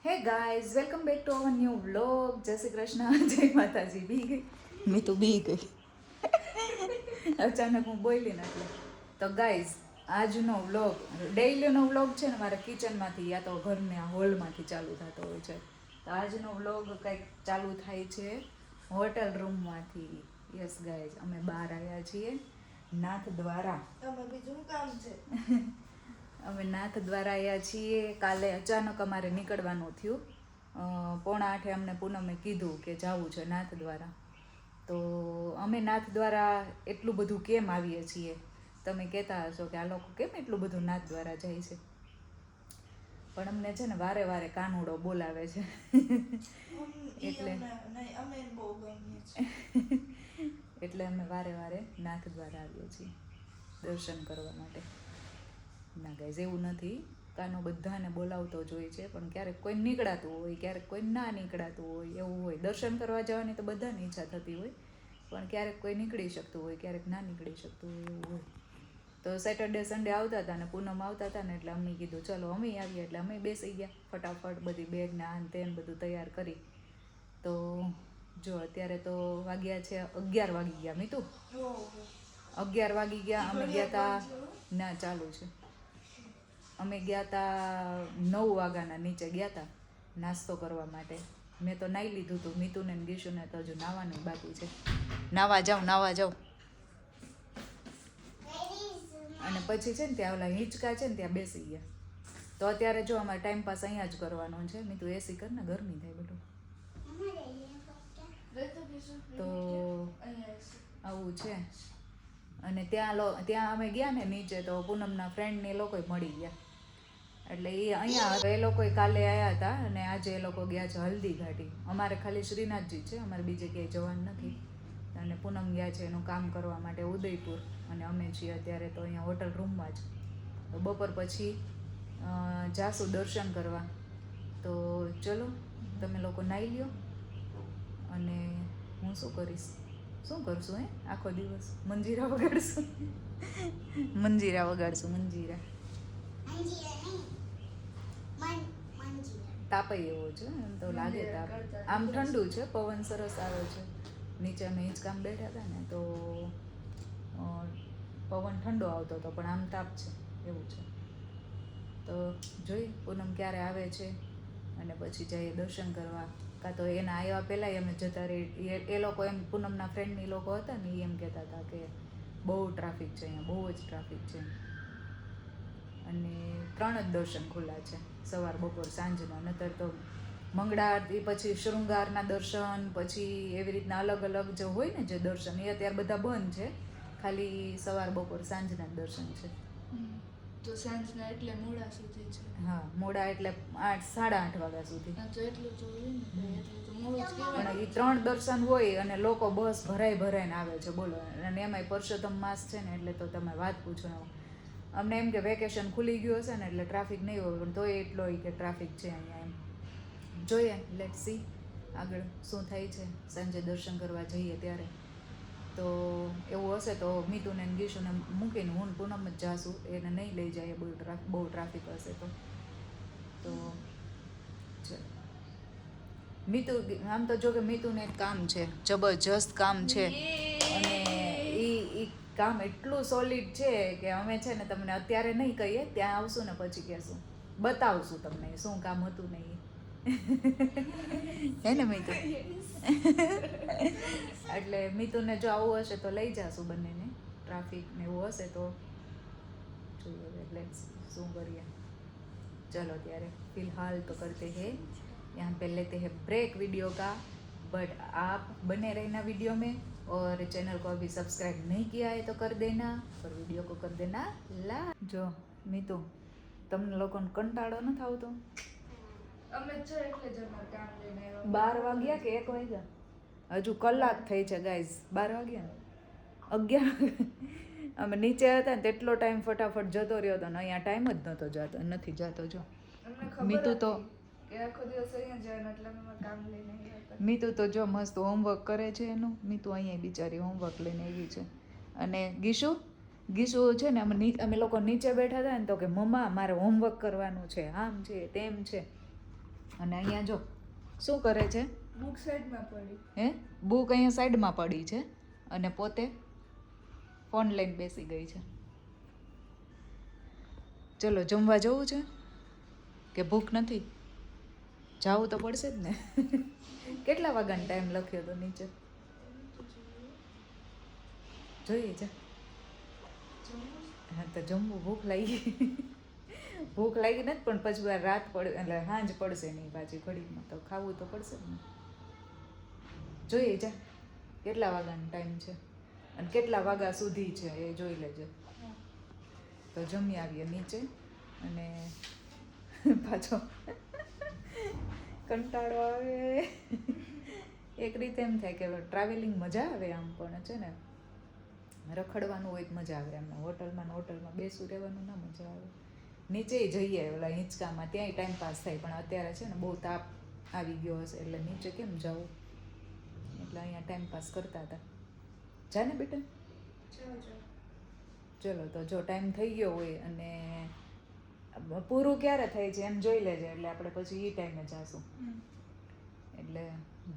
Hey guys welcome back to our new vlog. જય શ્રી કૃષ્ણ, જય માતાજી. બી ગઈ મેં તો બી ગઈ અચાનક હું બોલી નાખી. તો ગાઈઝ આજનો વ્લોગ ડેઈલીનો વ્લોગ છે ને મારા કિચનમાંથી યા તો ઘરના હોલમાંથી ચાલુ થતો હોય છે. તો આજનો વ્લોગ કંઈક ચાલુ થાય છે હોટલ રૂમમાંથી. યસ ગાઈઝ, અમે બહાર આવ્યા છીએ નાથ દ્વારા. તમે બીજું કામ છે? અમે નાથ દ્વારા આવ્યા છીએ. કાલે અચાનક અમારે નીકળવાનું થયું. 7:45 અમને પૂનમે કીધું કે જવું છે નાથ દ્વારા. તો અમે નાથ દ્વારા એટલું બધું કેમ આવીએ છીએ? તમે કહેતા હશો કે આ લોકો કેમ એટલું બધું નાથ દ્વારા જાય છે? પણ અમને છે ને વારે વારે કાનુડો બોલાવે છે એટલે એટલે અમે વારે વારે નાથ દ્વારા આવીએ છીએ દર્શન કરવા માટે. ના ગાઈઝ, એવું નથી. કાનો બધાને બોલાવતો જ હોય છે, પણ ક્યારેક કોઈ નીકળાતું હોય, ક્યારેક કોઈ ના નીકળાતું હોય, એવું હોય. દર્શન કરવા જવાની તો બધાની ઈચ્છા થતી હોય, પણ ક્યારેક કોઈ નીકળી શકતું હોય, ક્યારેક ના નીકળી શકતું હોય, એવું હોય. તો સેટરડે સન્ડે આવતા હતા ને પૂનમ આવતા હતા ને એટલે અમને કીધું ચલો અમે આવીએ, એટલે અમે બેસી ગયા ફટાફટ બધી બેગ ને આન તેન બધું તૈયાર કરી. તો જો અત્યારે તો વાગ્યા છે 11 વાગી ગયા. મીતું 11 વાગી ગયા. અમે ગયા હતા ના ચાલુ છે. અમે ગયા હતા 9 વાગ્યાના નીચે ગયા હતા નાસ્તો કરવા માટે. મેં તો નાહી લીધું હતું. મીતુને ને ગીશુને તો હજુ નાહવાનું બાકી છે. નાવા જાઉં. અને પછી છે ને ત્યાં ઓલા હિંચકા છે ને ત્યાં બેસી ગયા. તો અત્યારે જો અમારે ટાઈમ પાસ અહીંયા જ કરવાનો છે. મીતુ એસી કર ને, ગરમી થાય બધું. તો આવું છે. અને ત્યાં અમે ગયા ને નીચે, તો પૂનમના ફ્રેન્ડને એ લોકોય મળી ગયા. એટલે એ અહીંયા એ લોકો કાલે આવ્યા હતા અને આજે એ લોકો ગયા છે હલ્દી ઘાટી. અમારે ખાલી શ્રીનાથજી છે, અમારે બીજે ક્યાંય જવાનું નથી. અને પૂનમ ગયા છે એનું કામ કરવા માટે ઉદયપુર, અને અમે છીએ અત્યારે તો અહીંયા હોટલ રૂમમાં જ. તો બપોર પછી જાશું દર્શન કરવા. તો ચલો તમે લોકો નાહી લ્યો, અને હું શું કરીશ, શું કરશું આખો દિવસ? મંજીરા વગાડશું મંજીરા તાપય એવો છે એમ તો લાગે તાપ. આમ ઠંડુ છે, પવન સરસ આવે છે. નીચે અમે હિંચકામ બેઠા હતા ને તો પવન ઠંડો આવતો હતો, પણ આમ તાપ છે એવું છે. તો જોઈ પૂનમ ક્યારે આવે છે, અને પછી જઈએ દર્શન કરવા. કાં તો એના આવ્યા પહેલાંય અમે જતા રહી. એ લોકો એમ પૂનમના ફ્રેન્ડની લોકો હતા ને, એ એમ કહેતા હતા કે બહુ ટ્રાફિક છે અહીંયા, બહુ જ ટ્રાફિક છે. અને 3 જ દર્શન ખુલ્લા છે, સવાર બપોર સાંજના. નતર તો મંગળા આરતી પછી શૃંગારના દર્શન, પછી એવી રીતના અલગ અલગ જે હોય ને જે દર્શન, એ અત્યારે બધા બંધ છે. ખાલી સવાર બપોર સાંજના દર્શન છે. તો સાંજના એટલે મોડા સુધી છે? હા, મોડા એટલે 8-8:30 વાગ્યા સુધી. તો એટલું તો હોય ને, એટલે તો મોડું જ કહેવાય. પણ એ 3 દર્શન હોય અને લોકો બસ ભરાઈને આવે છે, બોલો. અને એમાંય પરસોત્તમ માસ છે ને, એટલે તો તમે વાત પૂછો. અમને એમ કે વેકેશન ખુલી ગયું હશે ને એટલે ટ્રાફિક નહીં હોય, પણ તોય એટલો કે ટ્રાફિક છે અહીંયા. એમ જોઈએ, લેટ સી આગળ શું થાય છે. સાંજે દર્શન કરવા જઈએ ત્યારે તો એવું હશે તો મીતુને ગીશુને મૂકીને હું પૂનમ જ જાશું. એને નહીં લઈ જાય બહુ ટ્રાફિક હશે તો મીતુ આમ તો જો કે મીતુને એક કામ છે, જબરજસ્ત કામ છે. અને એ કામ એટલું સોલિડ છે કે અમે છે ને તમને અત્યારે નહીં કહીએ, ત્યાં આવશું ને પછી કહેશું, બતાવશું તમને શું કામ હતું નહીં હે ને મીતુ? એટલે મીતુને જો આવું હશે તો લઈ જાશું બંનેને. ટ્રાફિક ને એવું હશે તો જોઈએ એટલે શું કરીએ. चलो ત્યારે फिलहाल तो करते हैं यहाँ पे लेते हैं ब्रेक वीडियो का, बट आप बने रहना वीडियो में, और चैनल को अभी सब्सक्राइब नहीं किया है तो कर देना, और वीडियो को कर देना ला. જો મીતુ, તમને લોકોને કંટાળો નથી આવતો? અમે છે એટલે જ અમારે કામ લઈને આવ્યા. 12 વાગ્યા કે 1 વાગ્યા? હજુ કલાક થઈ છે ગાઈઝ. 12 વાગ્યા ને 11 અમે નીચે હતા ને તેટલો ટાઈમ ફટાફટ જતો રહ્યો હતો ને અહીંયા ટાઈમ જ નથી જતો. જો મીતુ તો કે આખો દિવસ અહીંયા જવાનું, એટલે અમે કામ લઈને આવ્યા હતા. મીતુ તો જો મસ્ત હોમવર્ક કરે છે એનું. મીતુ અહીંયા બિચારી હોમવર્ક લઈને આવી છે. અને ગીશુ છે ને, અમે લોકો નીચે બેઠા હતા ને તો કે મમ્મા મારે હોમવર્ક કરવાનું છે, આમ છે તેમ છે. અને અહીંયા જો શું કરે છે બુક સાઈડમાં પડી. હે બુક અહીંયા સાઈડમાં પડી છે અને પોતે ફોન લઈને બેસી ગઈ છે. ચલો જમવા જવું છે કે ભૂખ નથી? જાવું તો પડશે જ ને. કેટલા વાગ્યાનો ટાઈમ લખ્યો તો નીચે જોઈએ છે? હા તો જમવું ભૂખ લાગી. ભૂખ લાગી નથી પણ પછી વાર રાત પડે એટલે સાંજ પડશે નહીં પાછી ઘડીમાં તો ખાવું તો પડશે જ ને. જોઈએ જા કેટલા વાગ્યાનો ટાઈમ છે અને કેટલા વાગ્યા સુધી છે એ જોઈ લેજે. તો જમી આવીએ નીચે અને પાછો કંટાળો આવે. એક રીતે એમ થાય કે ટ્રાવેલિંગ મજા આવે આમ પણ છે ને રખડવાનું હોય તો મજા આવે. એમ હોટલમાં બેસું રહેવાનું ના મજા આવે. નીચે જઈએ ઓલા હિંચકામાં ત્યાંય ટાઈમ પાસ થાય પણ અત્યારે છે ને બહુ તાપ આવી ગયો હશે એટલે નીચે કેમ જવું એટલે અહીંયા ટાઈમ પાસ કરતા હતા. જા ને બેટા. ચલો તો જો ટાઈમ થઈ ગયો હોય અને પૂરું ક્યારે થાય છે એમ જોઈ લેજે એટલે આપણે પછી એ ટાઈમે જાશું. એટલે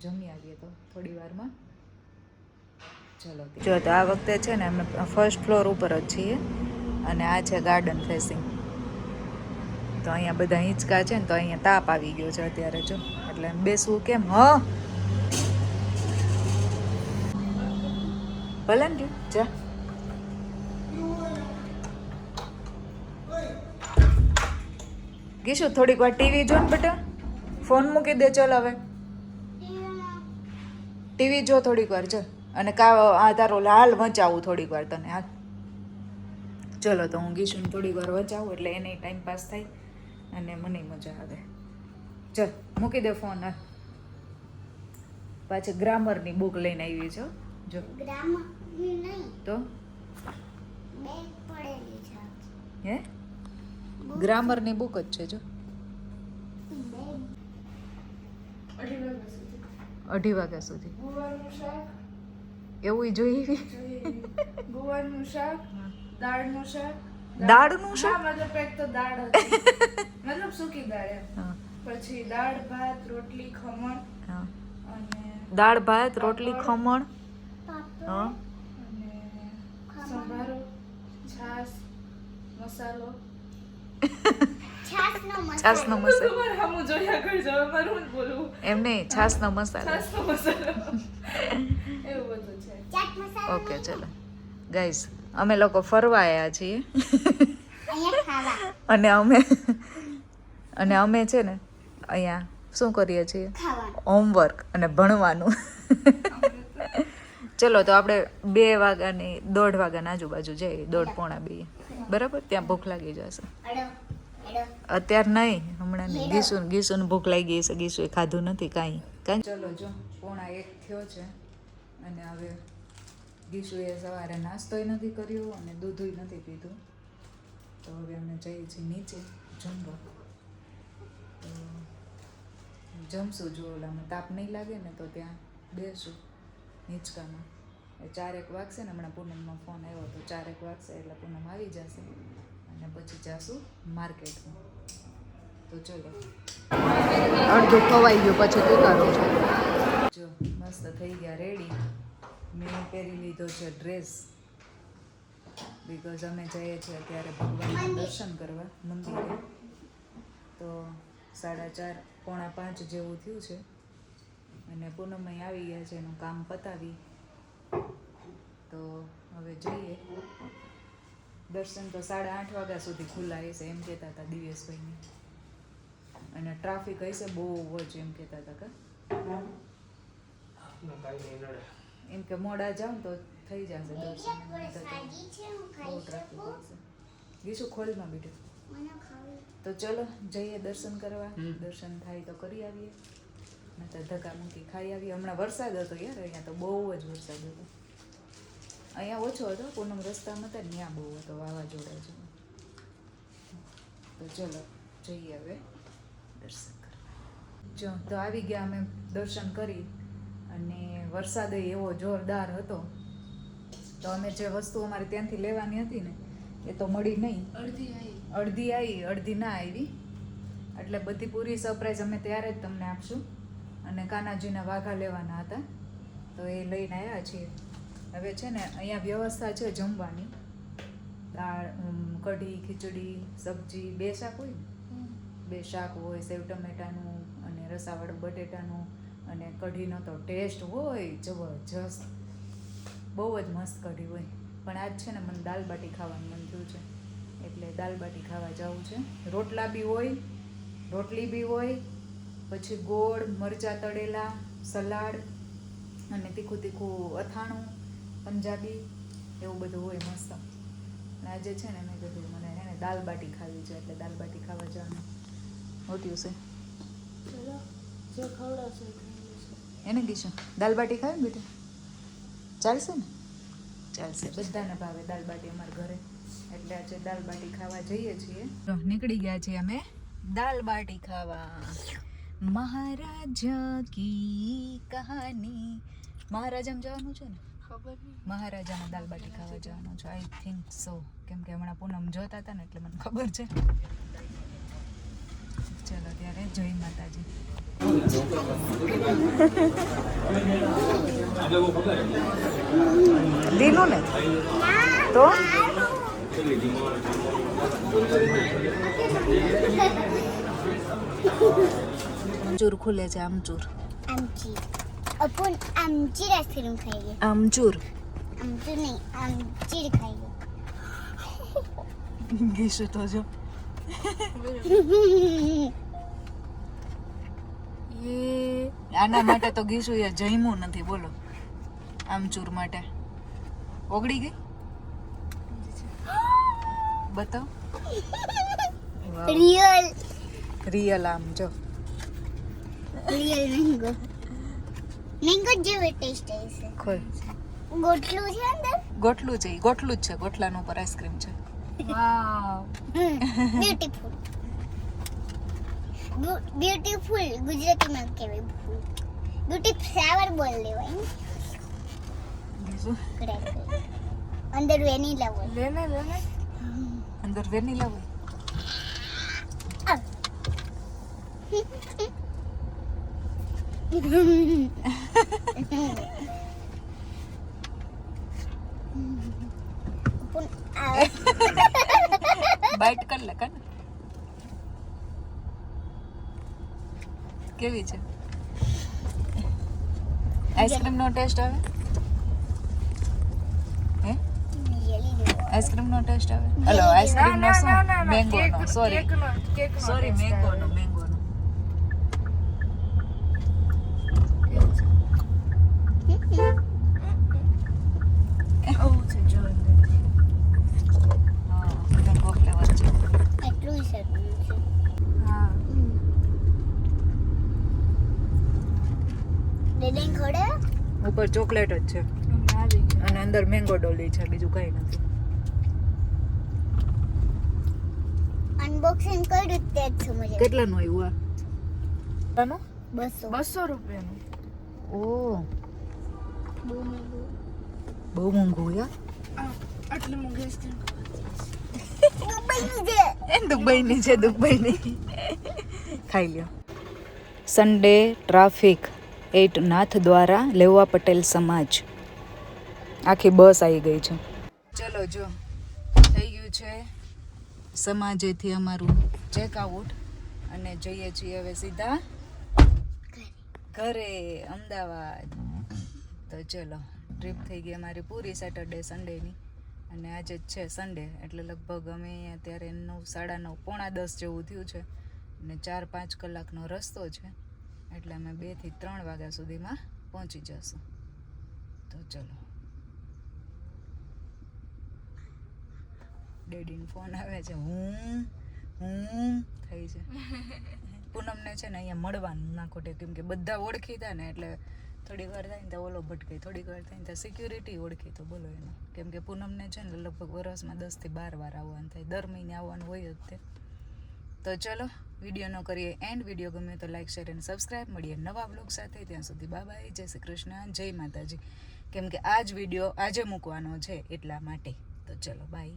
જમી આવીએ તો થોડી વારમાં. ચલો જો તો આ વખતે છે ને અમે ફર્સ્ટ ફ્લોર ઉપર જ છીએ અને આ છે ગાર્ડન ફેસિંગ. તો અહીંયા બધા હિંચકા છે ને તો અહીંયા તાપ આવી ગયો છે અત્યારે જો એટલે બેસવું કેમ. હા ભલે ને જા. ગીશું થોડીક વાર ટીવી જો ને બેટા. ફોન મૂકી દે ચાલ હવે. ટીવી જો થોડીક વાર ચાલ અને આ તારો હાલ વંચાવું થોડીક વાર તને હાલ. ચલો તો હું ગીશું થોડીક વાર વંચાવું એટલે એને ટાઈમ પાસ થાય અને મને મજા આવે. ચાલ મૂકી દે ફોન. હાલ પાછી ગ્રામરની બુક લઈને આવી છો જો. તો હે ગ્રામરની બુક જ છે જો. 2:30 વાગ્યા સુધી ગુવારનું શાક એવું જોઈએ. ગુવારનું શાક, દાળનું શાક. દાળનું શાક? હા, મતલબ એક તો દાળ હતી. મતલબ સૂકી દાળ એમ. હા પછી દાળ ભાત રોટલી ખમણ હા. અને દાળ ભાત રોટલી ખમણ હા અને સંભારો છાશ મસાલો. છાસનો મસાલો. તમારે હમું જોયા કરજો અમારું હું બોલવું. એમ નહીં છાસનો મસાલો. છાશનો મસાલો એવું બધું છે. ઓકે ચલો ગાઈસ અમે લોકો ફરવા આવ્યા છીએ અને અમે છે ને અહીંયા શું કરીએ છીએ હોમવર્ક અને ભણવાનું. ચલો તો આપણે 2 વાગ્યાની 1:30 વાગ્યાની આજુબાજુ જઈએ 1:30-1:45 બરાબર. ત્યાં ભૂખ લાગી જશે. અત્યારે નહીં હમણાં નહીં. ગીસુને ભૂખ લાગી છે. ગીસુએ ખાધું નથી કાંઈ. ચલો જો 1:45 થયો છે અને હવે ગીસુએ સવારે નાસ્તોય નથી કર્યો અને દૂધુય નથી પીધું તો હવે અમે જઈએ છીએ નીચે જમવા. તો જમશું જો ઓલામાં તાપ નહીં લાગે ને તો ત્યાં બેસું હિંચકામાં. 4-1 વાગશે ને હમણાં પૂનમનો ફોન આવ્યો તો 4-1 વાગશે એટલે પૂનમ આવી જશે અને પછી જાશું માર્કેટમાં. તો ચલો અડધું ખવાઈ ગયું પછી શું કરું છું. જો મસ્ત થઈ ગયા રેડી. મેં પહેરી લીધો છે ડ્રેસ બિકોઝ અમે જઈએ છીએ અત્યારે ભગવાનના દર્શન કરવા મંદિરે. તો 4:30-4:45 જેવું થયું છે અને પૂનમ અહીં આવી ગયા છે. એનું કામ પતાવી તો હવે જઈએ. દર્શન તો 8:30 વાગ્યા સુધી ખુલ્લા હશે એમ કહેતા હતા દિવેશભાઈને. અને ટ્રાફિક હશે બહુ જ એમ કહેતા હતા. એમ કે મોડા જાઉં તો થઈ જશે દર્શન. બહુ ટ્રાફિક હશે. ગીશું ખોલમાં બેઠું. તો ચલો જઈએ દર્શન કરવા. દર્શન થાય તો કરી આવીએ નહીં તો ધક્કા મૂકી ખાઈ આવીએ. હમણાં વરસાદ હતો યાર. અહીંયા તો બહુ જ વરસાદ હતો. અહીંયા ઓછો હતો પૂનમ રસ્તામાં હતા ત્યાં બહુ હતો વાવાઝોડા જેવો. તો ચલો જઈએ હવે દર્શન કરવા. જો તો આવી ગયા અમે દર્શન કરી અને વરસાદ એવો જોરદાર હતો તો અમે જે વસ્તુ અમારે ત્યાંથી લેવાની હતી ને એ તો મળી નહીં. અડધી આવી અડધી ના આવી. એટલે બધી પૂરી સરપ્રાઈઝ અમે ત્યારે જ તમને આપશું. અને કાનાજીના વાઘા લેવાના હતા તો એ લઈને આવ્યા છીએ. હવે છે ને અહીંયા વ્યવસ્થા છે જમવાની, દાળ, કઢી, ખીચડી, સબ્જી, 2 શાક હોય ને, 2 શાક હોય, સેવ ટમેટાનું અને રસાવાળું બટેટાનું, અને કઢીનો તો ટેસ્ટ હોય જબરજસ્ત, બહુ જ મસ્ત કઢી હોય. પણ આજ છે ને મને દાલ બાટી ખાવાનું મન થયું છે એટલે દાલ બાટી ખાવા જવું છે. રોટલા બી હોય, રોટલી બી હોય, પછી ગોળ, મરચાં તળેલા, સલાડ અને તીખું તીખું અથાણું પંજાબી, એવું બધું હોય મસ્ત. અને આજે છે ને મેં કીધું મને હે ને દાલ બાટી ખાવી છે એટલે દાલ બાટી ખાવા જવાનું. હોટ્યું છે જે ખવડાવશે એને કીશું દાલ બાટી ખાવી ને બેટા, ચાલશે ને? ચાલશે, બધાને ભાવે દાલ બાટી અમારા ઘરે, એટલે આજે દાલ બાટી ખાવા જઈએ છીએ. તો નીકળી ગયા છીએ અમે દાલ બાટી ખાવા. મહારાજા કી કહાની, મહારાજામાં જવાનું છે ને? ખબર નહીં. મહારાજામાં દાલ બાટી ખાવા જવાનું છે, આઈ થિંક સો, કેમ કે હમણાં પૂનમ જોતા હતા ને એટલે મને ખબર છે. ચલો ત્યારે જય માતાજી. દીનું ને તો આમચૂર ખુલે છે, આમચૂર. आमची अपन आमची आइसक्रीम खाएंगे. આમચૂર आमची नहीं आमची खाएंगे. ગીશું તો જો આના માટે તો ગીશું એ જમ્યું નથી, બોલો. આમચૂર માટે ઓગળી ગઈ, બતાવ. रियल રિયલ આમ જો रियल मैंगो मैंगो જેવો ટેસ્ટ છે. ખોલ. ગોટલું છે અંદર. ગોટલું છે, ગોટલું જ છે, ગોટલાનું ઉપર આઈસ્ક્રીમ છે. વાવ. બ્યુટીફુલ બ્યુટીફુલ ગુજરાતીમાં કહેવાય ફૂલ. બ્યુટી ફ્લાવર બોલ લેવાય. કરેક્ટ. અંદર વેનીલા હોય. લે ને. અંદર વેનીલા હોય. બાઈટ કર લે, કર. કેવી છે આઈસ્ક્રીમ નો ટેસ્ટ આવે? હે આઈસ્ક્રીમ નો ટેસ્ટ આવે? હલો આઈસ્ક્રીમ નો શું? મેંગો નો, સોરી સોરી, મેંગો નો, મેંગો નો. હા, મેંગો ફ્લેવર છે. એટલું સરસ છે. હા. ડેડિંગ ખોડે ઉપર ચોકલેટ જ છે અને અંદર મેંગો ડોલી છે, બીજું કઈ નથી. અનબોક્સિંગ કર્યું તે જ સમજ. કેટલાનું આવ્યું આ? 200 200 રૂપિયાનું. ઓ બહુ મોંઘું યાર. આટલી મોંઘી આઈસ્ક્રીમ દુબઈની છે. દુબઈની છે, દુબઈની. ખાઈ લ્યો. સન્ડે ટ્રાફિક 8 નાથ દ્વારા લેવા પટેલ સમાજ, આખી બસ આવી ગઈ છે. ચલો જો થઈ ગયું છે સમાજેથી અમારું ચેકઆઉટ અને જઈએ છીએ હવે સીધા ઘરે અમદાવાદ. તો ચલો ટ્રીપ થઈ ગઈ અમારી પૂરી સેટરડે સન્ડેની, અને આજે જ છે સન્ડે એટલે લગભગ અમે અત્યારે 9, 9:30, પોણા 10 જેવું થયું છે અને 4-5 કલાકનો રસ્તો છે એટલે અમે 2 થી 3 વાગ્યા સુધીમાં પહોંચી જશું. તો ચલો. ડેડીનો ફોન આવે છે, હું થઈ છે. પૂનમને છે ને અહીંયા મળવાનું ના ખોટે, કેમ કે બધા ઓળખીતા ને એટલે થોડીક વાર થાય ને તો ઓલો ભટકે, થોડીક વાર થાય ને તો સિક્યુરિટી ઓળખી, તો બોલો એનો. કેમ કે પૂનમને છે ને લગભગ વરસમાં 10 થી 12 વાર આવવાનું થાય, દર મહિને આવવાનું હોય જ તે. તો ચલો વિડીયોનો કરીએ એન્ડ. વિડીયો ગમે તો લાઈક, શેર અને સબસ્ક્રાઈબ. મળીએ નવા બ્લોગ સાથે, ત્યાં સુધી બાય બાય, જય શ્રી કૃષ્ણ, જય માતાજી. કેમ કે આ જ વિડીયો આજે મૂકવાનો છે એટલા માટે. તો ચલો બાય.